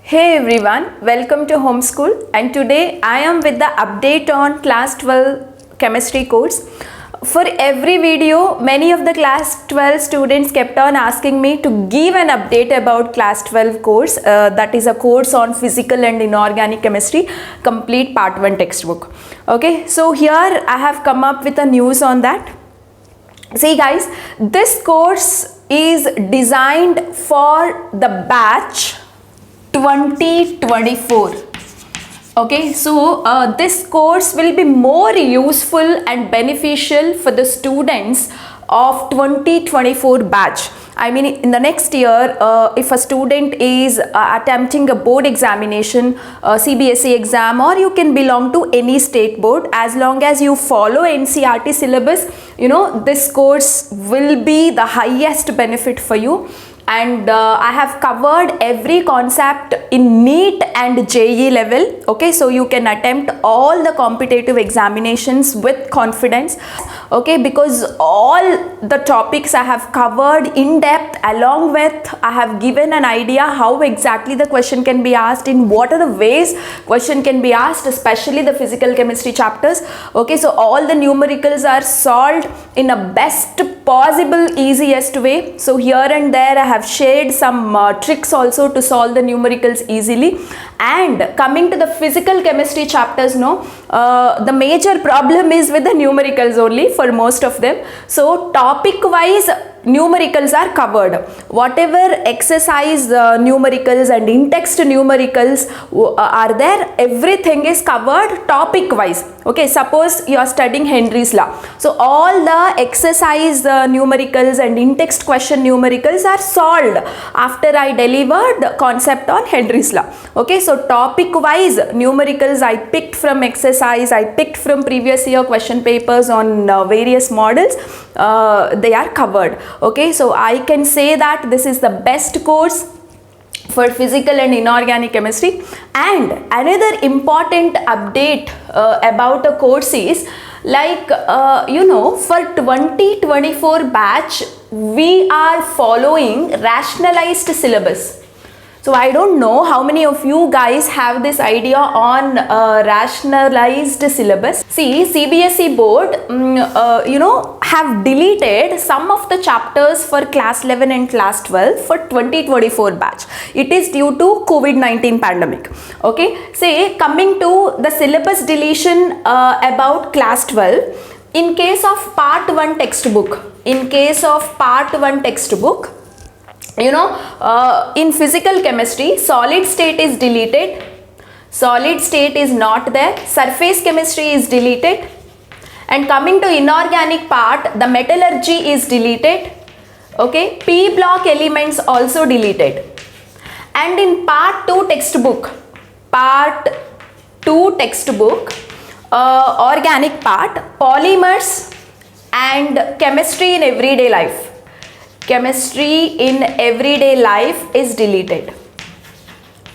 Hey everyone, welcome to Homeschool, and today I am with the update on class 12 chemistry course. For every video, many of the class 12 students kept on asking me to give an update about class 12 course, that is a course on physical and inorganic chemistry, complete part 1 textbook. Okay, so here I have come up with a news on that. See guys, this course is designed for the batch 2024. Okay, so this course will be more useful and beneficial for the students of 2024 batch. I mean, in the next year, if a student is attempting a board examination, CBSE exam, or you can belong to any state board, as long as you follow NCERT syllabus, you know, this course will be the highest benefit for you. And I have covered every concept in NEET and JEE level. Okay, so you can attempt all the competitive examinations with confidence. Okay, because all the topics I have covered in depth, along with I have given an idea how exactly the question can be asked, in what are the ways question can be asked, especially the physical chemistry chapters. Okay, so all the numericals are solved in a best possible easiest way. So here and there I have shared some tricks also to solve the numericals easily. And coming to the physical chemistry chapters, the major problem is with the numericals only for most of them. So topic wise numericals are covered. Whatever exercise numericals and in-text numericals are there, everything is covered topic wise. Okay, suppose you are studying Henry's law. So all the exercise numericals and in-text question numericals are solved after I delivered the concept on Henry's law. Okay, so topic wise numericals I picked from exercise, I picked from previous year question papers on various models. They are covered. Okay, so I can say that this is the best course for physical and inorganic chemistry. And another important update about a course is, like for 2024 batch we are following rationalized syllabus. So I don't know how many of you guys have this idea on rationalized syllabus. See, CBSE board, have deleted some of the chapters for class 11 and class 12 for 2024 batch. It is due to COVID-19 pandemic. Okay, say coming to the syllabus deletion about class 12, in case of part 1 textbook, in physical chemistry, solid state is deleted, solid state is not there, surface chemistry is deleted, and coming to inorganic part, the metallurgy is deleted. Okay, P block elements also deleted. And in part 2 textbook, organic part, polymers and chemistry in everyday life. Chemistry in everyday life is deleted.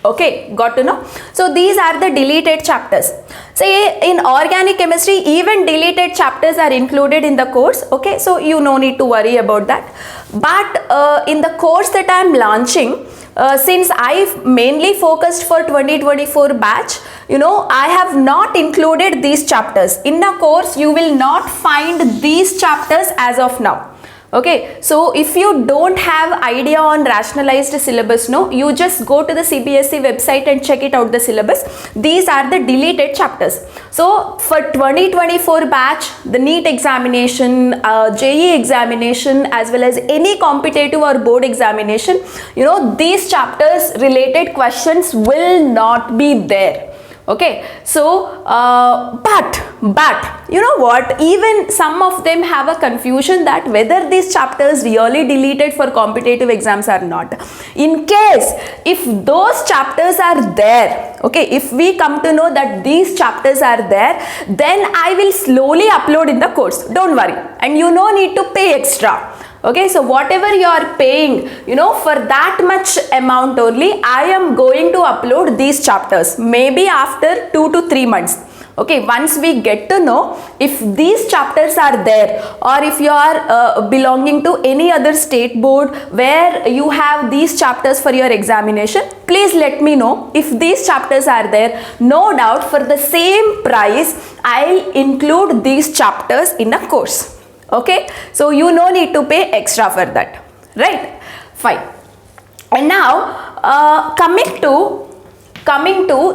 Okay, got to know? So these are the deleted chapters. Say in organic chemistry, even deleted chapters are included in the course. Okay, so you no need to worry about that. But in the course that I am launching, since I mainly focused for 2024 batch, I have not included these chapters. In the course, you will not find these chapters as of now. Okay, so if you don't have idea on rationalized syllabus, you just go to the CBSE website and check it out, the syllabus. These are the deleted chapters. So for 2024 batch, the NEET examination, JEE examination, as well as any competitive or board examination, these chapters related questions will not be there. Okay, so but you know what, even some of them have a confusion that whether these chapters really deleted for competitive exams or not. In case if those chapters are there, okay, if we come to know that these chapters are there, then I will slowly upload in the course. Don't worry, and you no need to pay extra. Okay, so whatever you are paying, for that much amount only, I am going to upload these chapters, maybe after 2 to 3 months. Okay, once we get to know if these chapters are there, or if you are belonging to any other state board where you have these chapters for your examination, please let me know. If these chapters are there, no doubt for the same price I'll include these chapters in a course. Okay, so you no need to pay extra for that, right? Fine. And now coming to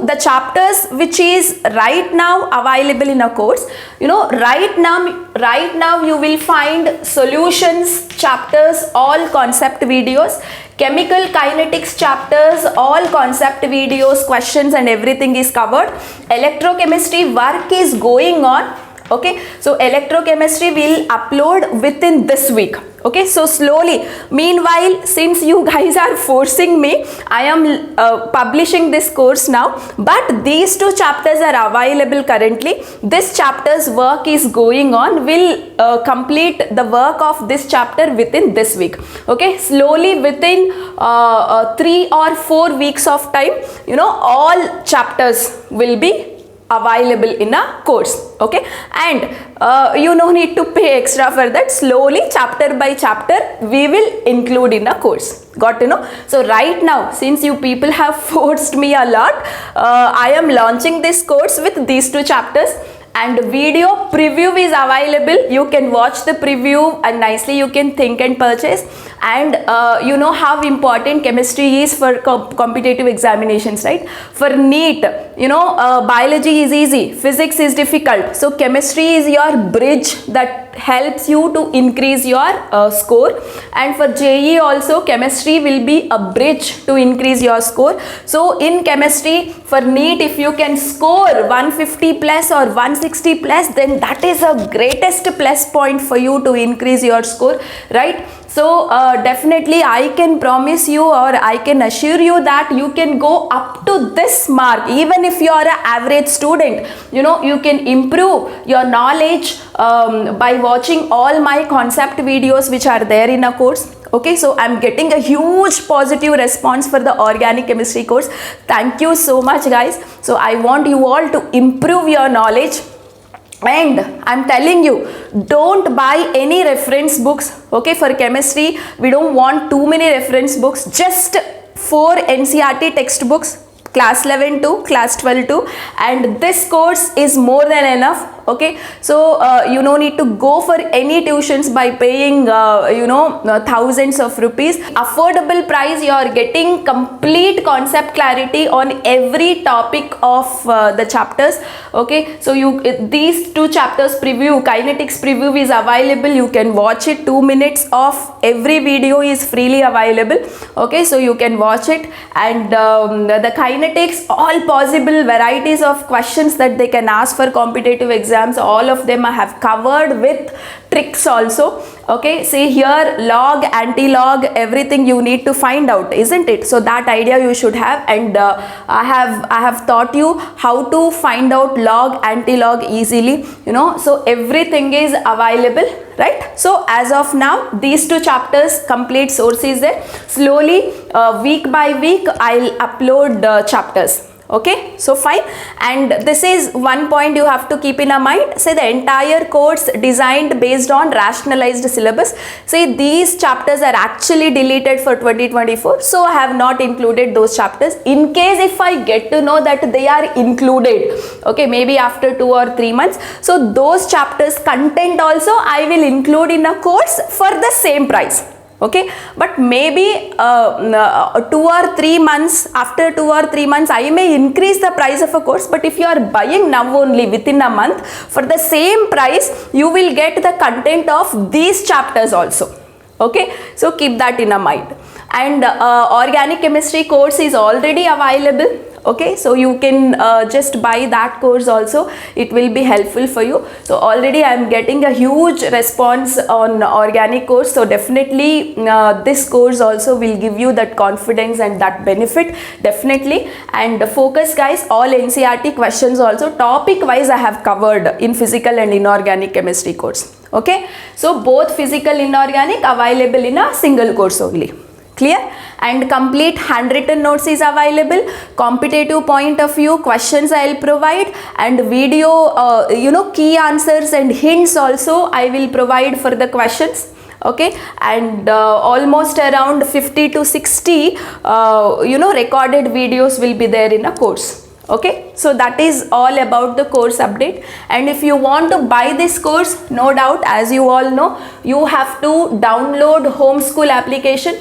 the chapters which is right now available in a course. You know, right now you will find solutions chapters, all concept videos, chemical kinetics chapters, all concept videos, questions and everything is covered. Electrochemistry work is going on. Okay, so electrochemistry will upload within this week. Okay, so slowly. Meanwhile, since you guys are forcing me, I am publishing this course now, but these two chapters are available currently. This chapter's work is going on. We'll complete the work of this chapter within this week. Okay, slowly within 3 or 4 weeks of time, you know, all chapters will be available in a course. Okay, and you no need to pay extra for that. Slowly, chapter by chapter, we will include in a course. Got to know? So right now, since you people have forced me a lot, I am launching this course with these two chapters, and video preview is available. You can watch the preview and nicely you can think and purchase. And you know how important chemistry is for competitive examinations, right? For NEET, you know, biology is easy, physics is difficult, so chemistry is your bridge that helps you to increase your score. And for JEE also, chemistry will be a bridge to increase your score. So in chemistry, for NEET, if you can score 150 plus or 160 plus, then that is a greatest plus point for you to increase your score, right? So definitely I can promise you, or I can assure you that you can go up to this mark. Even if you are an average student, you know, you can improve your knowledge by watching all my concept videos which are there in a course. Okay, so I'm getting a huge positive response for the organic chemistry course. Thank you so much, guys. So I want you all to improve your knowledge. And I'm telling you, don't buy any reference books. Okay, for chemistry, we don't want too many reference books. Just 4 NCERT textbooks, class 11 to class 12 to, and this course is more than enough. Okay, so you no need to go for any tuitions by paying you know, thousands of rupees. Affordable price, you are getting complete concept clarity on every topic of the chapters. Okay, so these two chapters preview, kinetics preview is available. You can watch it. 2 minutes of every video is freely available. Okay, so you can watch it. And the kinetics, all possible varieties of questions that they can ask for competitive exams, all of them I have covered with tricks also. Okay, see here, log, anti-log, everything you need to find out, isn't it? So that idea you should have. And I have taught you how to find out log, anti-log easily, you know. So everything is available, right? So as of now, these two chapters, complete source is there. Slowly, week by week, I'll upload chapters. Okay, so fine. And this is one point you have to keep in mind. Say the entire course designed based on rationalized syllabus. Say these chapters are actually deleted for 2024, so I have not included those chapters. In case if I get to know that they are included, okay, maybe after 2 or 3 months, so those chapters content also I will include in a course for the same price. Okay, but maybe 2 or 3 months, after 2 or 3 months, I may increase the price of a course. But if you are buying now only within a month, for the same price, you will get the content of these chapters also. Okay, so keep that in mind. And organic chemistry course is already available. Okay, so you can just buy that course also. It will be helpful for you. So already I am getting a huge response on organic course. So definitely this course also will give you that confidence and that benefit, definitely. And focus, guys, all NCERT questions also topic wise I have covered in physical and inorganic chemistry course. Okay, so both physical, inorganic available in a single course only. Clear? And complete handwritten notes is available. Competitive point of view questions I will provide, and video key answers and hints also I will provide for the questions. Okay, and almost around 50 to 60 recorded videos will be there in a course. Okay, so that is all about the course update. And if you want to buy this course, no doubt, as you all know, you have to download homeschool application.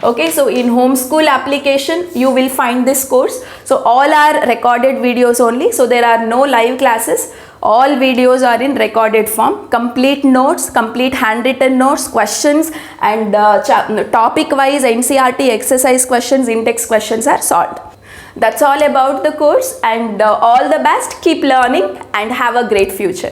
Okay, so in homeschool application you will find this course. So all are recorded videos only, so there are no live classes. All videos are in recorded form. Complete notes, complete handwritten notes, questions, and topic wise NCERT exercise questions, in-text questions are solved. That's all about the course, and all the best. Keep learning and have a great future.